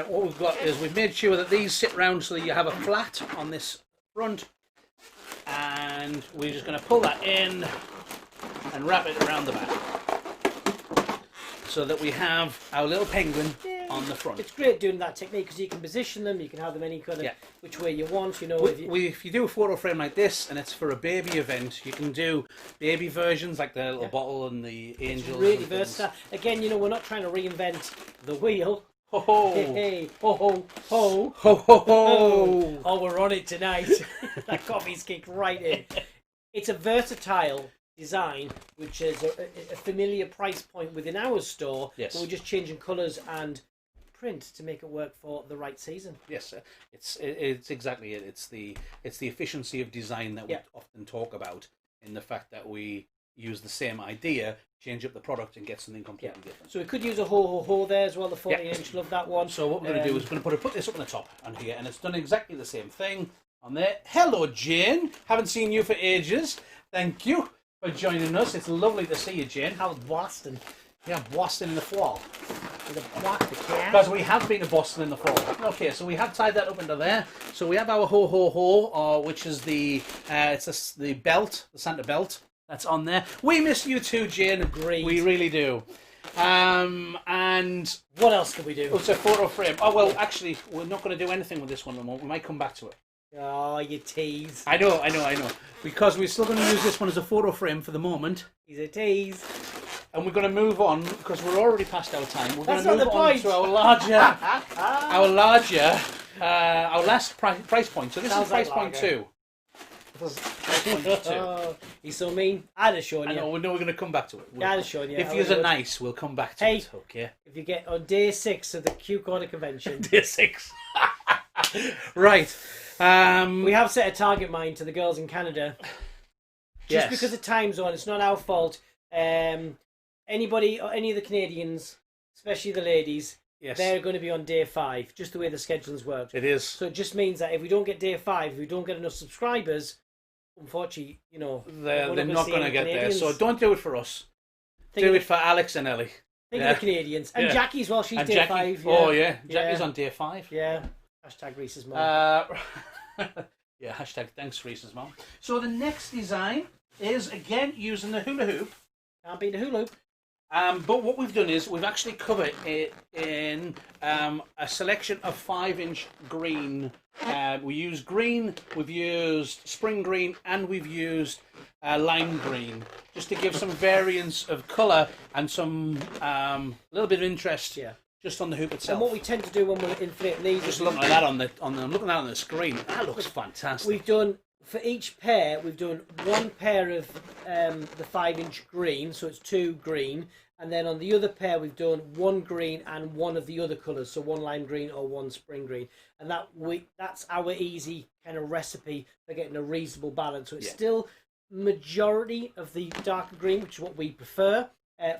Speaker 1: What we've got is we've made sure that these sit round so that you have a flat on this front. And we're just going to pull that in and wrap it around the back so that we have our little penguin on the front.
Speaker 2: It's great doing that technique because you can position them, you can have them any kind of which way you want, you know.
Speaker 1: If you do a photo frame like this and it's for a baby event, you can do baby versions like the little bottle and the angels.
Speaker 2: It's really versatile. Again, you know, we're not trying to reinvent the wheel.
Speaker 1: Ho ho!
Speaker 2: Hey, hey, ho ho ho!
Speaker 1: Ho ho ho!
Speaker 2: Oh, we're on it tonight. That coffee's kicked right in. It's a versatile design, which is a familiar price point within our store.
Speaker 1: Yes.
Speaker 2: But we're just changing colours and print to make it work for the right season.
Speaker 1: Yes, it's exactly it. It's the efficiency of design that we often talk about, in the fact that we use the same idea, change up the product, and get something completely different.
Speaker 2: So we could use a ho ho ho there as well. The 40-inch, love that one.
Speaker 1: So what we're going to do is we're going to put this up on the top on here, and it's done exactly the same thing on there. Hello, Jane. Haven't seen you for ages. Thank you for joining us. It's lovely to see you, Jane.
Speaker 2: How's Boston?
Speaker 1: Yeah, Boston in the fall.
Speaker 2: Because
Speaker 1: we have been to Boston in the fall. Okay, so we have tied that up into there. So we have our ho ho ho, which is the the belt, the Santa belt. That's on there. We miss you too, Jane.
Speaker 2: Agreed.
Speaker 1: We really do. And
Speaker 2: what else can we do?
Speaker 1: It's a photo frame. Oh, well, actually, we're not going to do anything with this one at the moment. We might come back to it.
Speaker 2: Oh, you tease.
Speaker 1: I know. Because we're still going to use this one as a photo frame for the moment.
Speaker 2: He's a tease.
Speaker 1: And we're going to move on, because we're already past our time. We're going to move on to our last price point. So this is price point 2.
Speaker 2: He's so mean. I'd have shown you.
Speaker 1: I know, we're going to come back to it.
Speaker 2: I'd have shown you.
Speaker 1: If you're nice, we'll come back to it. Okay.
Speaker 2: If you get on day 6 of the Q Corner convention.
Speaker 1: Day 6. Right.
Speaker 2: We have set a target mine to the girls in Canada. Just because of time zone, it's not our fault. anybody or any of the Canadians, especially the ladies, they're going to be on day 5, just the way the scheduling's worked.
Speaker 1: It is.
Speaker 2: So it just means that if we don't get day 5, if we don't get enough subscribers, unfortunately,
Speaker 1: they're not going to get there. So don't do it for us. Do it for Alex and Ellie.
Speaker 2: Think of the Canadians. And Jackie as well, she's day 5. Yeah.
Speaker 1: Oh, yeah. Jackie's on day 5.
Speaker 2: Yeah. Hashtag Reese's mom.
Speaker 1: Yeah, hashtag thanks Reese's mom. So the next design is, again, using the hula hoop.
Speaker 2: Can't beat the hula hoop.
Speaker 1: But what we've done is we've actually covered it in a selection of 5-inch green. We used green, we've used spring green, and we've used lime green, just to give some variance of colour and some little bit of interest. Yeah. Just on the hoop itself.
Speaker 2: And what we tend to do when we're inflating these,
Speaker 1: just looking at that I'm looking at that on the screen. That looks fantastic.
Speaker 2: We've done, for each pair, we've done one pair of the 5-inch green, so it's 2 green, and then on the other pair we've done 1 green and one of the other colours, so 1 lime green or 1 spring green, and that's our easy kind of recipe for getting a reasonable balance. So it's still majority of the darker green, which is what we prefer.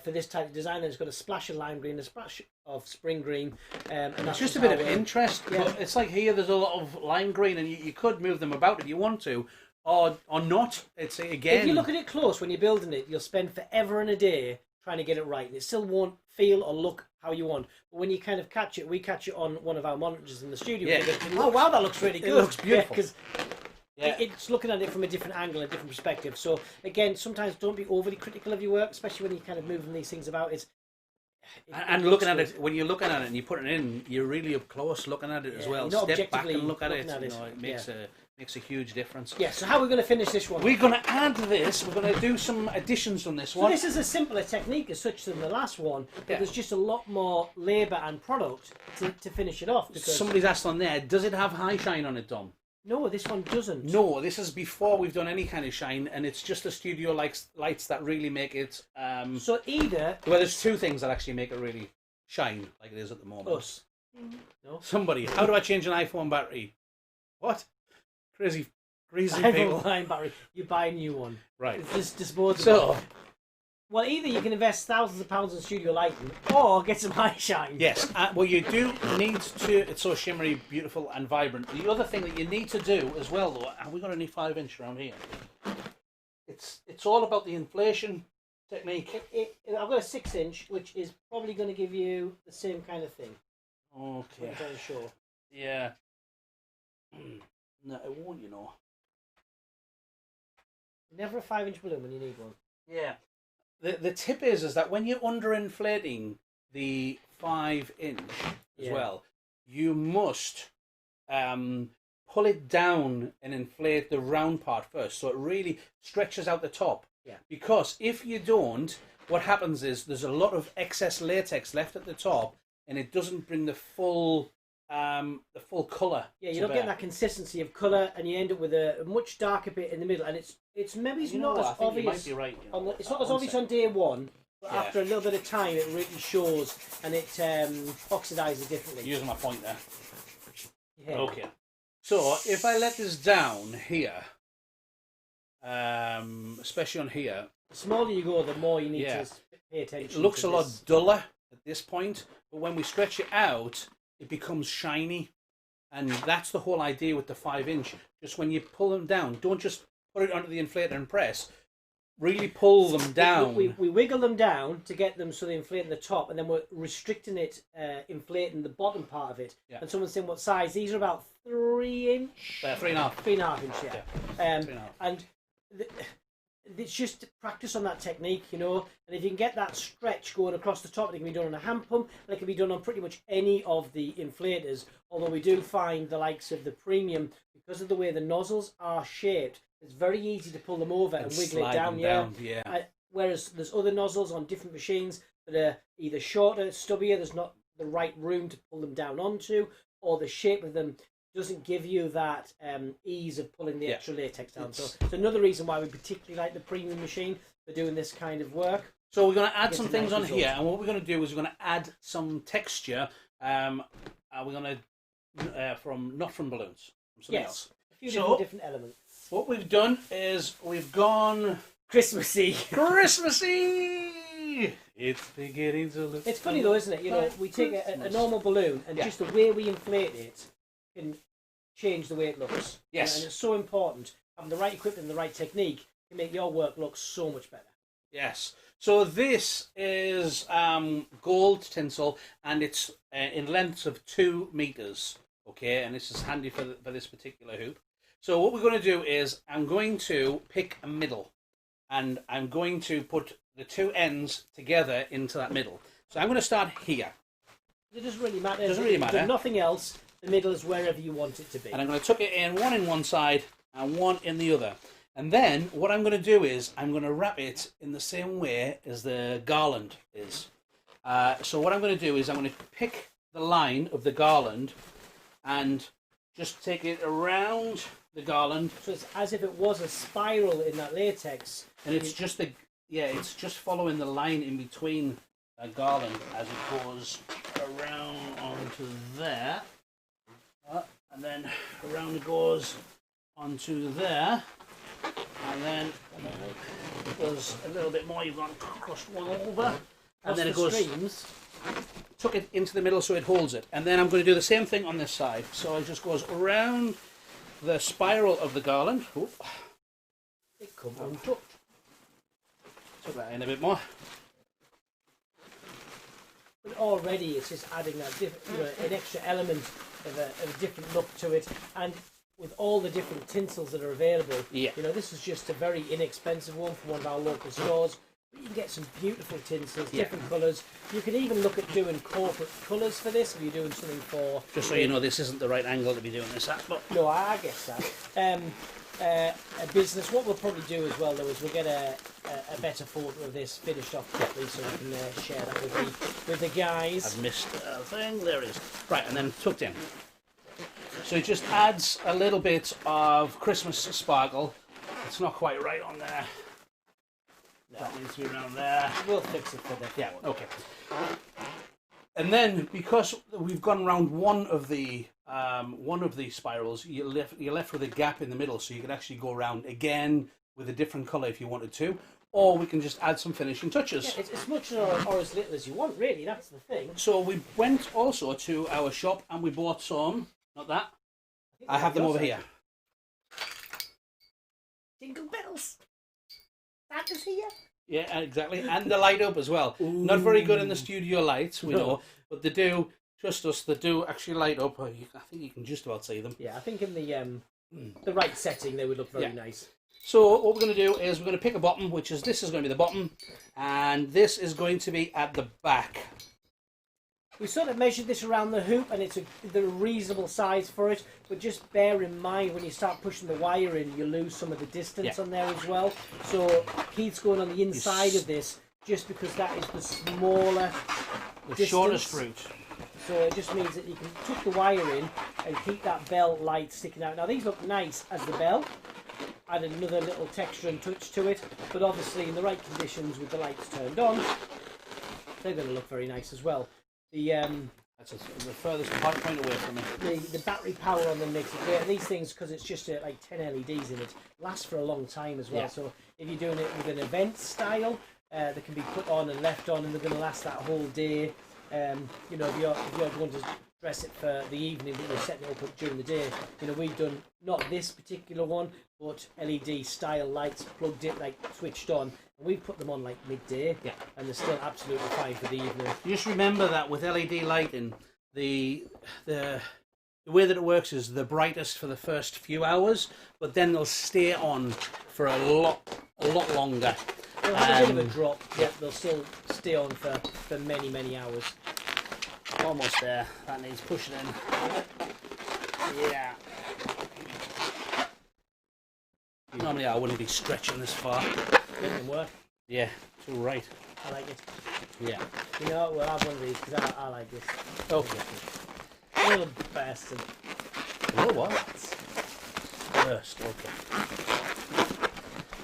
Speaker 2: For this type of design, and it's got a splash of lime green, a splash of spring green, and that's
Speaker 1: just a bit of interest. Yeah. But it's like here, there's a lot of lime green, and you could move them about if you want to, or not. It's again.
Speaker 2: If you look at it close when you're building it, you'll spend forever and a day trying to get it right, and it still won't feel or look how you want. But when you kind of catch it, we catch it on one of our monitors in the studio.
Speaker 1: Yeah.
Speaker 2: Oh wow, that looks really good.
Speaker 1: It looks beautiful.
Speaker 2: It's looking at it from a different angle, a different perspective. So again, sometimes don't be overly critical of your work, especially when you're kind of moving these things about.
Speaker 1: Looking at it, when you're looking at it and you put it in, you're really up close looking at it as well. Step back and look at it. It makes a huge difference.
Speaker 2: Yeah. So how are we going to finish this one?
Speaker 1: We're going to add this. We're going to do some additions on this one.
Speaker 2: So this is a simpler technique as such than the last one, but there's just a lot more labour and product to finich it off.
Speaker 1: Because somebody's asked on there, does it have high shine on it, Dom?
Speaker 2: No, this one doesn't.
Speaker 1: No, this is before we've done any kind of shine, and it's just the studio lights that really make it.
Speaker 2: So either.
Speaker 1: Well, there's 2 things that actually make it really shine like it is at the moment.
Speaker 2: Us.
Speaker 1: No. Somebody. How do I change an iPhone battery? What? Crazy
Speaker 2: iPhone
Speaker 1: people.
Speaker 2: battery. You buy a new one.
Speaker 1: Right.
Speaker 2: It's just disposable.
Speaker 1: So.
Speaker 2: Well, either you can invest thousands of pounds in studio lighting, or get some high shine.
Speaker 1: Yes, well, you do need to. It's so shimmery, beautiful, and vibrant. The other thing that you need to do as well, though, have we got any 5-inch around here? It's all about the inflation technique.
Speaker 2: I've got a 6-inch, which is probably going to give you the same kind of thing.
Speaker 1: Okay.
Speaker 2: I'm sure.
Speaker 1: Yeah. No, it won't. You know.
Speaker 2: Never a 5-inch balloon when you need one.
Speaker 1: Yeah. The tip is that when you're underinflating the 5-inch as well, you must pull it down and inflate the round part first, so it really stretches out the top.
Speaker 2: Yeah. Because
Speaker 1: if you don't, what happens is there's a lot of excess latex left at the top, and it doesn't bring the full colour. Yeah,
Speaker 2: you're not getting that consistency of colour, and you end up with a much darker bit in the middle, and it's maybe not as obvious.
Speaker 1: You might be right.
Speaker 2: It's not as obvious on day one, but after a little bit of time, it really shows, and it oxidises differently.
Speaker 1: Using my point there.
Speaker 2: Yeah.
Speaker 1: Okay. So if I let this down here, especially on here,
Speaker 2: the smaller you go, the more you need to pay attention.
Speaker 1: It looks a lot duller at this point, but when we stretch it out, it becomes shiny, and that's the whole idea with the 5-inch. Just when you pull them down, don't just put it onto the inflator and press. Really pull them down.
Speaker 2: We wiggle them down to get them so they inflate in the top, and then we're restricting it, inflating the bottom part of it. Yeah. And someone's saying what size? These are about 3-inch.
Speaker 1: 3.5.
Speaker 2: 3.5 inch, yeah.
Speaker 1: 3.5.
Speaker 2: And it's just practice on that technique, you know. And if you can get that stretch going across the top, it can be done on a hand pump, and it can be done on pretty much any of the inflators. Although we do find the likes of the premium, because of the way the nozzles are shaped, it's very easy to pull them over and wiggle it down. Whereas there's other nozzles on different machines that are either shorter, stubbier, there's not the right room to pull them down onto, or the shape of them doesn't give you that ease of pulling the extra latex down. So it's another reason why we particularly like the premium machine for doing this kind of work.
Speaker 1: So we're going to add some things on here, and what we're going to do is we're going to add some texture. We're going to not from balloons, from something else.
Speaker 2: A few different elements.
Speaker 1: What we've done is we've gone
Speaker 2: Christmassy.
Speaker 1: Christmassy. It's beginning to look...
Speaker 2: It's funny though, isn't it? You know, we take a normal balloon and just the way we inflate it can change the way it looks.
Speaker 1: Yes.
Speaker 2: And it's so important. Having the right equipment and the right technique can make your work look so much better.
Speaker 1: Yes. So this is gold tinsel, and it's in lengths of 2 meters. Okay, and this is handy for this particular hoop. So what we're going to do is I'm going to pick a middle, and I'm going to put the 2 ends together into that middle. So I'm going to start here.
Speaker 2: It doesn't really matter.
Speaker 1: It doesn't really matter.
Speaker 2: There's nothing else. The middle is wherever you want it to be.
Speaker 1: And I'm going to tuck it in, one in one side and one in the other. And then what I'm going to do is I'm going to wrap it in the same way as the garland is. So what I'm going to do is I'm going to pick the line of the garland and just take it around the garland.
Speaker 2: So it's as if it was a spiral in that latex.
Speaker 1: And it's just it's just following the line in between a garland as it goes around onto there. And then around it goes onto there. And then it goes a little bit more. You've gone crossed one over, and then it goes. Streams. Tuck it into the middle so it holds it, and then I'm going to do the same thing on this side. So it just goes around the spiral of the garland. Oop.
Speaker 2: It comes untucked.
Speaker 1: Tuck that in a bit more.
Speaker 2: But already it's just adding that an extra element of a different look to it, and with all the different tinsels that are available, you know, this is just a very inexpensive one from one of our local stores. But you can get some beautiful tinsels, different colours. You can even look at doing corporate colours for this if you're doing something for...
Speaker 1: Just so you know, this isn't the right angle to be doing this at, but...
Speaker 2: No, I guess that. A business, what we'll probably do as well, though, is we'll get a better photo of this finished off properly so we can share that with the guys.
Speaker 1: I've missed a thing. There it is. Right, and then tucked in. So it just adds a little bit of Christmas sparkle. It's not quite right on there. That needs to be around there.
Speaker 2: We'll fix it for the...
Speaker 1: Yeah, okay. And then, because we've gone around one of the spirals, you're left with a gap in the middle, so you can actually go around again with a different colour if you wanted to, or we can just add some finishing touches.
Speaker 2: Yeah, it's as much or as little as you want, really. That's the thing.
Speaker 1: So we went also to our shop and we bought some. Not that. I have them over here.
Speaker 2: Jingle bells. Santa's here.
Speaker 1: Yeah, exactly. And they light up as well. Ooh. Not very good in the studio lights, we know, but they do. Trust us, they do actually light up. I think you can just about see them.
Speaker 2: Yeah, I think in the right setting they would look very nice.
Speaker 1: So what we're going to do is we're going to pick a bottom, which is this is going to be the bottom, and this is going to be at the back.
Speaker 2: We sort of measured this around the hoop, and it's the reasonable size for it. But just bear in mind when you start pushing the wire in, you lose some of the distance on there as well. So Keith's going on the inside of this, just because that is the smaller,
Speaker 1: the shortest route.
Speaker 2: So it just means that you can tuck the wire in and keep that bell light sticking out. Now these look nice as the bell. Add another little texture and touch to it, but obviously in the right conditions with the lights turned on, they're going to look very nice as well.
Speaker 1: That's the furthest point away from it.
Speaker 2: The battery power on them makes it great. And these things, because it's just like 10 LEDs in it, last for a long time as well. Yeah. So if you're doing it with an event style, they can be put on and left on, and they're going to last that whole day. You know, if you're going to dress it for the evening, but you're setting it up during the day. You know, we've done not this particular one, but LED style lights plugged in, like switched on. We put them on like midday, and they're still absolutely fine for the evening.
Speaker 1: Just remember that with LED lighting, the way that it works is the brightest for the first few hours, but then they'll stay on for a lot longer.
Speaker 2: They'll have a bit of a drop, they'll still stay on for many hours.
Speaker 1: Almost there. That needs pushing in. Yeah. Normally I wouldn't be stretching this far.
Speaker 2: It can work.
Speaker 1: Yeah, it's all right.
Speaker 2: I like it.
Speaker 1: Yeah.
Speaker 2: You know what, we'll have one of these because I like this.
Speaker 1: Okay.
Speaker 2: Little bastard.
Speaker 1: A little what? First, okay.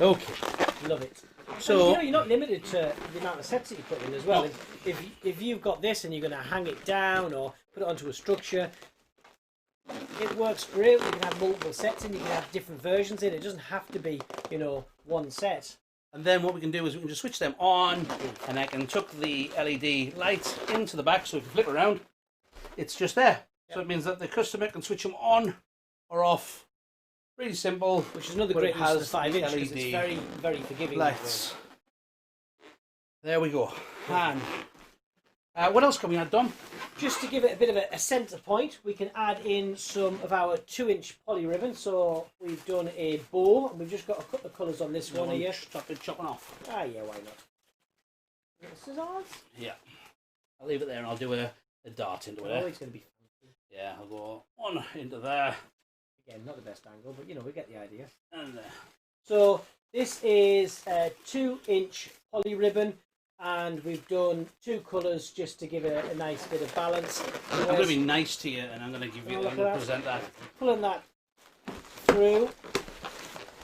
Speaker 1: Okay.
Speaker 2: Love it.
Speaker 1: So
Speaker 2: and, you know, you're not limited to the amount of sets that you put in as well. No. If you've got this and you're going to hang it down or put it onto a structure, it works great. You can have multiple sets in, you can have different versions in. It doesn't have to be, you know, one set.
Speaker 1: And then what we can do is we can just switch them on, and I can chuck the LED lights into the back, so if you flip around, it's just there. Yep. So it means that the customer can switch them on or off. Really simple.
Speaker 2: Which is another great use of the 5-inch, because it's very, very forgiving.
Speaker 1: Lights. There we go. And what else can we add, Dom?
Speaker 2: Just to give it a bit of a centre point, we can add in some of our 2-inch poly ribbon. So we've done a bow, and we've just got a couple of colours on this one here.
Speaker 1: Stop it chopping off.
Speaker 2: Ah, yeah, why not? Scissors?
Speaker 1: Yeah. I'll leave it there, and I'll do a dart into it.
Speaker 2: Oh, it's going to be fancy.
Speaker 1: Yeah, I'll go one into there.
Speaker 2: Again, not the best angle, but we get the idea.
Speaker 1: And there.
Speaker 2: So this is a 2-inch poly ribbon, and we've done 2 colours just to give it a nice bit of balance.
Speaker 1: I'm going to be nice to you, and I'm going to give you. I'm going to present that.
Speaker 2: Pulling that through.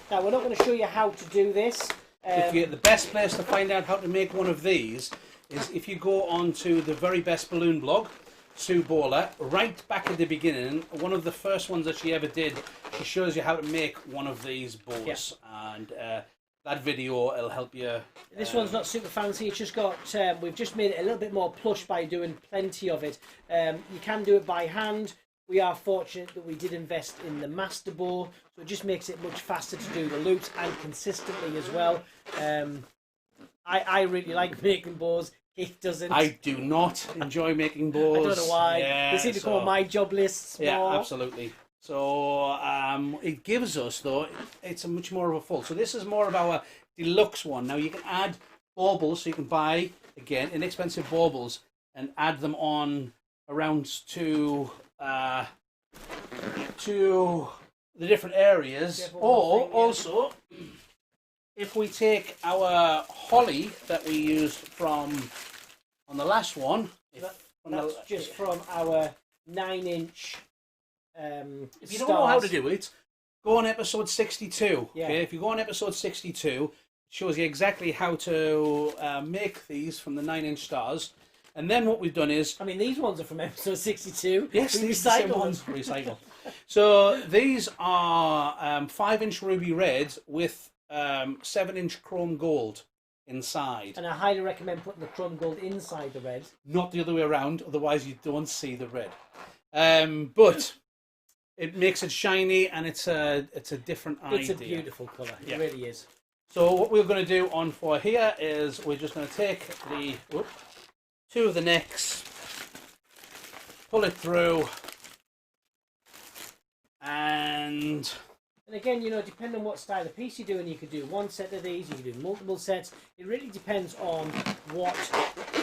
Speaker 2: Now we're not going to show you how to do this.
Speaker 1: The best place to find out how to make one of these is if you go onto the Very Best Balloon blog. Sue Bowler, right back at the beginning, one of the first ones that she ever did, she shows you how to make one of these bows, and that video will help you.
Speaker 2: This one's not super fancy. It's just got we've just made it a little bit more plush by doing plenty of it. You can do it by hand. We are fortunate that we did invest in the master bow, so it just makes it much faster to do the loops and consistently as well. I really like making bows. Keith doesn't.
Speaker 1: I do not enjoy making bows.
Speaker 2: I don't know why. They seem to come on my job lists more.
Speaker 1: Yeah, absolutely. So it gives us, though, it's a much more of a full. So this is more of our deluxe one. Now you can add baubles, so you can buy, again, inexpensive baubles and add them on around to the different areas. Or also, if we take our holly that we used from on the last one,
Speaker 2: that's just from our 9-inch.
Speaker 1: If you don't know how to do it, go on episode 62.
Speaker 2: Yeah.
Speaker 1: Okay, if you go on episode 62, it shows you exactly how to make these from the 9-inch stars. And then what we've done is,
Speaker 2: I mean, these ones are from episode 62.
Speaker 1: Yes, these are the same ones. Recycle. So these are 5-inch ruby red with 7-inch chrome gold inside.
Speaker 2: And I highly recommend putting the chrome gold inside the red.
Speaker 1: Not the other way around, otherwise you don't see the red. But it makes it shiny, and it's a different idea.
Speaker 2: It's a beautiful colour. It really is.
Speaker 1: So what we're going to do on for here is we're just going to take the 2 of the necks, pull it through, and
Speaker 2: again, depending on what style of piece you're doing, you could do 1 set of these, you could do multiple sets. It really depends on what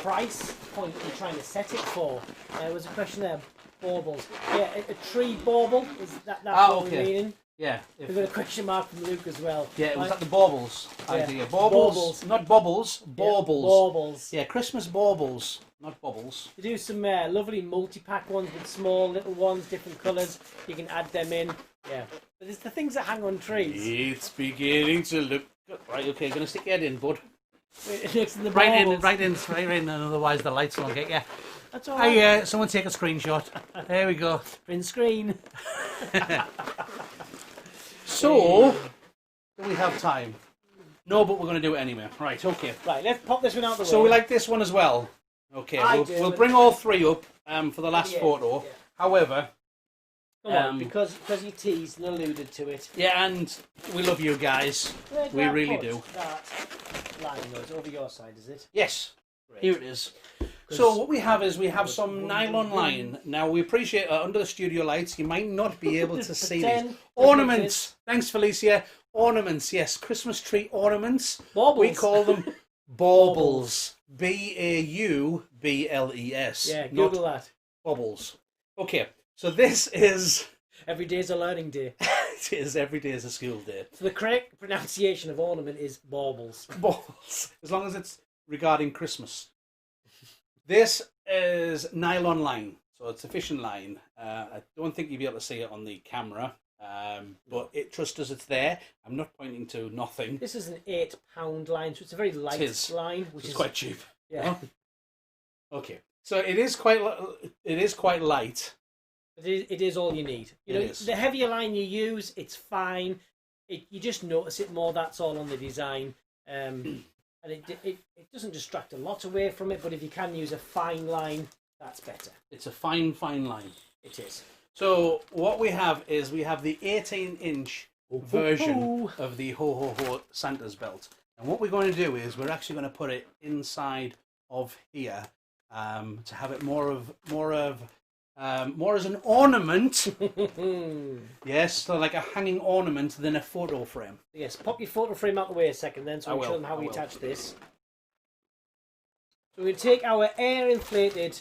Speaker 2: price point you're trying to set it for. There was a question there, baubles. Yeah, a tree bauble, is that's what we're meaning?
Speaker 1: Yeah.
Speaker 2: We've got a question mark from Luke as well.
Speaker 1: Yeah, was that the baubles idea? Baubles, not bubbles, baubles.
Speaker 2: Yeah, baubles.
Speaker 1: Yeah, Christmas baubles, not bubbles.
Speaker 2: You do some lovely multi-pack ones with small little ones, different colours. You can add them in. Yeah. But it's the things that hang on trees.
Speaker 1: It's beginning to look good. Right, okay, gonna stick your head in, bud.
Speaker 2: Next to the
Speaker 1: right in, otherwise the lights won't get you.
Speaker 2: That's all right.
Speaker 1: Someone take a screenshot. There we go.
Speaker 2: Print screen.
Speaker 1: So, do we have time? No, but we're going to do it anyway. Right, okay.
Speaker 2: Right, let's pop this one out the way.
Speaker 1: So we like this one as well. Okay, we'll bring all 3 up for the last photo. Yeah. However,
Speaker 2: come on, because you teased and alluded to it.
Speaker 1: Yeah, and we love you guys. We really do.
Speaker 2: That line was over your side, is it?
Speaker 1: Yes. Great. Here it is. So what we have is we have some nylon line. Now we appreciate under the studio lights you might not be able to see these. Ornaments. Thanks, Felicia. Ornaments, yes. Christmas tree ornaments.
Speaker 2: Baubles.
Speaker 1: We call them baubles. Baubles.
Speaker 2: Yeah, Google that.
Speaker 1: Baubles. Okay, so this is...
Speaker 2: Every day is a learning day.
Speaker 1: It is. Every day is a school day.
Speaker 2: So the correct pronunciation of ornament is baubles.
Speaker 1: Baubles. As long as it's regarding Christmas. This is nylon line, so it's a fishing line. I don't think you'll be able to see it on the camera, but trust us, it's there. I'm not pointing to nothing.
Speaker 2: This is an 8-pound line, so it's a very light line, which is
Speaker 1: quite cheap.
Speaker 2: Yeah.
Speaker 1: Okay, so it is quite light.
Speaker 2: It is all you need. The heavier line you use, it's fine. You just notice it more. That's all on the design. and it doesn't distract a lot away from it, but if you can use a fine line, that's better.
Speaker 1: It's a fine line.
Speaker 2: It is.
Speaker 1: So what we have is we have the 18-inch version of the Ho Ho Ho Santa's belt. And what we're going to do is we're actually going to put it inside of here to have it more as an ornament. Yes, so like a hanging ornament than a photo frame.
Speaker 2: Yes, pop your photo frame out the way a second then, so I'll show them how we attach this. So we're going to take our air-inflated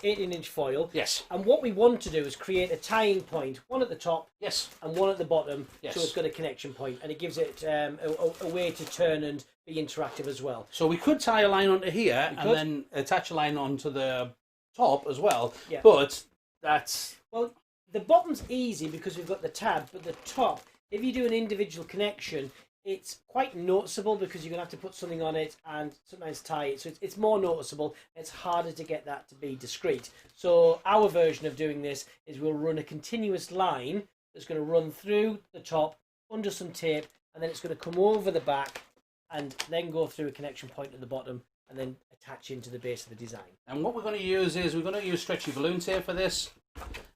Speaker 2: 18-inch foil.
Speaker 1: Yes.
Speaker 2: And what we want to do is create a tying point, one at the top
Speaker 1: yes.
Speaker 2: and one at the bottom,
Speaker 1: yes.
Speaker 2: so it's got a connection point, and it gives it a way to turn and be interactive as well.
Speaker 1: So we could tie a line onto here and then attach a line onto the top as well, but that's...
Speaker 2: Well, the bottom's easy because we've got the tab, but the top, if you do an individual connection, it's quite noticeable because you're going to have to put something on it and sometimes tie it. So it's more noticeable. It's harder to get that to be discreet. So our version of doing this is we'll run a continuous line that's going to run through the top, under some tape, and then it's going to come over the back and then go through a connection point at the bottom and then attach into the base of the design.
Speaker 1: And what we're going to use is we're going to use stretchy balloon tape for this.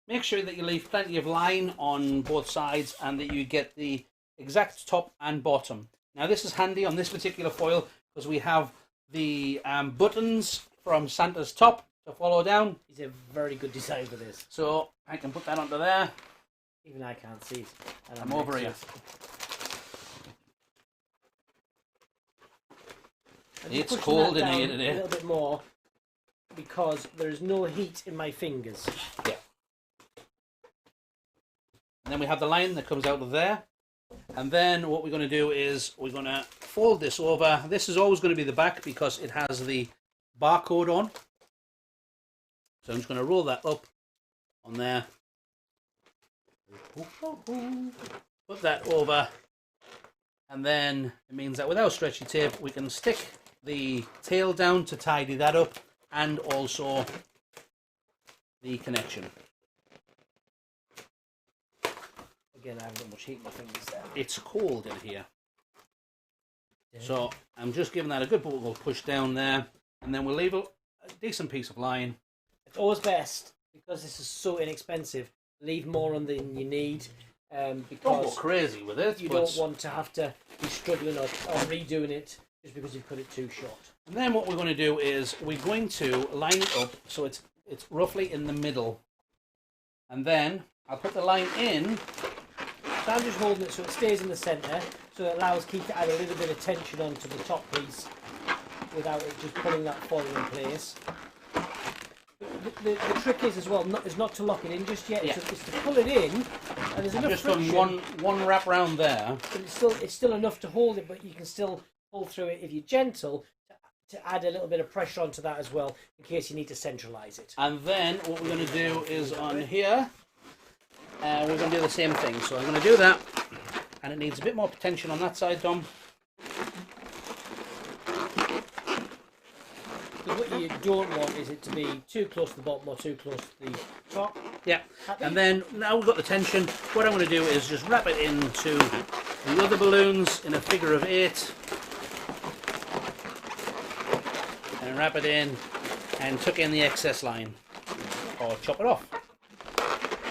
Speaker 1: Make sure that you leave plenty of line on both sides and that you get the exact top and bottom. Now this is handy on this particular foil because we have the buttons from Santa's top to follow down.
Speaker 2: It's a very good design for this.
Speaker 1: So I can put that onto there.
Speaker 2: Even I can't see it. And
Speaker 1: I'm over here. It's cold in here today.
Speaker 2: A little bit more because there is no heat in my fingers.
Speaker 1: Yeah. And then we have the line that comes out of there. And then what we're going to do is we're going to fold this over. This is always going to be the back because it has the barcode on. So I'm just going to roll that up on there. Put that over. And then it means that without stretchy tape, we can stick the tail down to tidy that up and also the connection.
Speaker 2: Again, I haven't got much heat in my fingers there.
Speaker 1: It's cold in here. So I'm just giving that a good push down there, and then we'll leave a decent piece of line.
Speaker 2: It's always best, because this is so inexpensive, leave more on than you need. Because
Speaker 1: don't go crazy with it.
Speaker 2: You don't want to have to be struggling or redoing it just because you've cut it too short.
Speaker 1: And then what we're going to do is we're going to line it up so it's roughly in the middle. And then I'll put the line in.
Speaker 2: So I'm just holding it so it stays in the centre, so it allows Keith to add a little bit of tension onto the top piece without it just pulling that foil in place. The trick is as well is not to lock it in just yet.
Speaker 1: Yeah.
Speaker 2: It's to pull it in, and there's enough
Speaker 1: just
Speaker 2: friction.
Speaker 1: done one wrap round there.
Speaker 2: But it's still enough to hold it, but you can still pull through it if you're gentle to add a little bit of pressure onto that as well in case you need to centralise it.
Speaker 1: And then what we're going to do is on here. We're going to do the same thing. So I'm going to do that, and it needs a bit more tension on that side, Dom.
Speaker 2: Because what you don't want is it to be too close to the bottom or too close to the top.
Speaker 1: Yeah. Happy? And then now we've got the tension. What I'm going to do is just wrap it into the other balloons in a figure of 8, and wrap it in and tuck in the excess line or chop it off.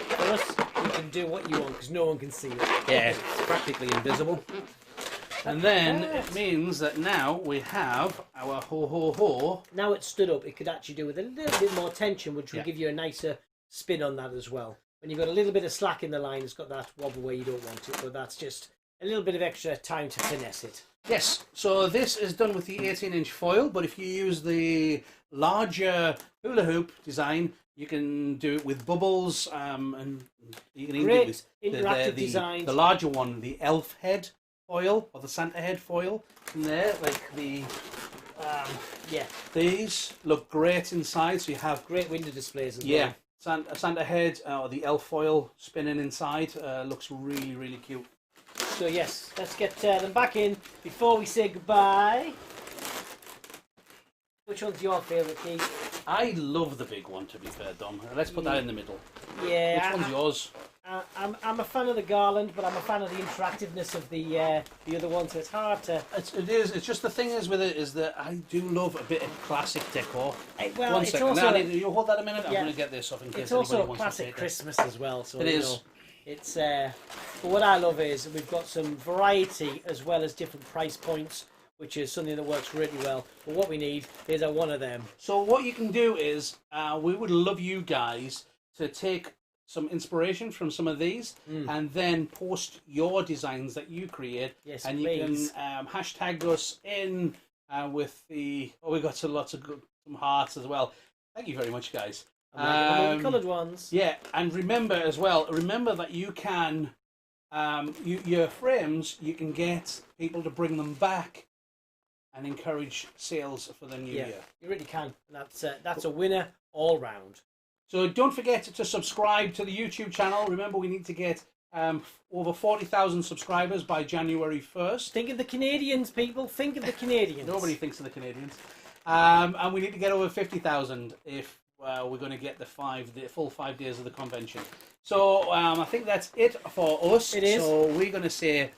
Speaker 2: For us, you can do what you want because no one can see it.
Speaker 1: Yeah, it's practically invisible. And then it means that now we have our ho ho ho.
Speaker 2: Now it's stood up, it could actually do with a little bit more tension, which will give you a nicer spin on that as well. When you've got a little bit of slack in the line, it's got that wobble where you don't want it, but that's just a little bit of extra time to finesse it.
Speaker 1: Yes, so this is done with the 18-inch foil, but if you use the larger hula hoop design, you can do it with bubbles, and you can even do it with the larger one, the elf head foil or the Santa head foil in there, like the these look great inside. So you have
Speaker 2: great window displays as well.
Speaker 1: Santa head or the elf foil spinning inside looks really cute.
Speaker 2: So yes, let's get them back in before we say goodbye. Which one's your favourite, Keith?
Speaker 1: I love the big one, to be fair, Dom. Let's put that in the middle.
Speaker 2: Yeah.
Speaker 1: Which one's yours?
Speaker 2: I'm a fan of the garland, but I'm a fan of the interactiveness of the other one, so it's hard to...
Speaker 1: It is. It's just the thing is with it is that I do love a bit of classic decor.
Speaker 2: Well,
Speaker 1: One
Speaker 2: it's
Speaker 1: second.
Speaker 2: also...
Speaker 1: You hold that a minute?
Speaker 2: Yeah.
Speaker 1: I'm going to get this off in case
Speaker 2: it's also
Speaker 1: anybody
Speaker 2: a
Speaker 1: wants to
Speaker 2: classic
Speaker 1: take
Speaker 2: Christmas as well, so
Speaker 1: it is.
Speaker 2: Know, it's... but what I love is we've got some variety as well as different price points, which is something that works really well. But what we need is one of them.
Speaker 1: So what you can do is, we would love you guys to take some inspiration from some of these and then post your designs that you create.
Speaker 2: Yes,
Speaker 1: and
Speaker 2: please.
Speaker 1: You can hashtag us in with the... Oh, we got lots of some hearts as well. Thank you very much, guys.
Speaker 2: The coloured ones.
Speaker 1: Yeah, and remember as well, that you can... your frames, you can get people to bring them back and encourage sales for the new year.
Speaker 2: You really can. That's a winner all round.
Speaker 1: So don't forget to subscribe to the YouTube channel. Remember, we need to get over 40,000 subscribers by January 1st.
Speaker 2: Think of the Canadians, people. Think of the Canadians.
Speaker 1: Nobody thinks of the Canadians. And we need to get over 50,000 if we're going to get the full 5 days of the convention. So I think that's it for us.
Speaker 2: It is.
Speaker 1: So we're going to say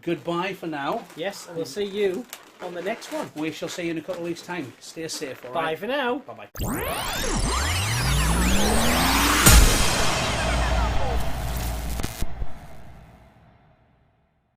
Speaker 1: goodbye for now.
Speaker 2: Yes, and we'll see you on the next one.
Speaker 1: We shall see you in a couple of weeks' time. Stay safe. All right?
Speaker 2: Bye for now.
Speaker 1: Bye-bye.